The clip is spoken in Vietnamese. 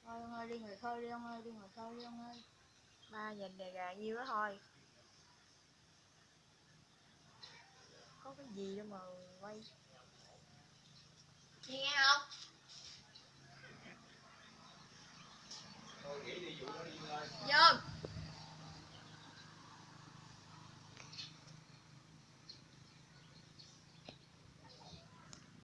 Thôi ông ơi, đi ngoài khơi đi ông ơi, đi ngoài khơi đi ông ơi. Ba nhìn đè gà nhiêu đó thôi, có cái gì đâu mà quay. Đi nghe không? Dơm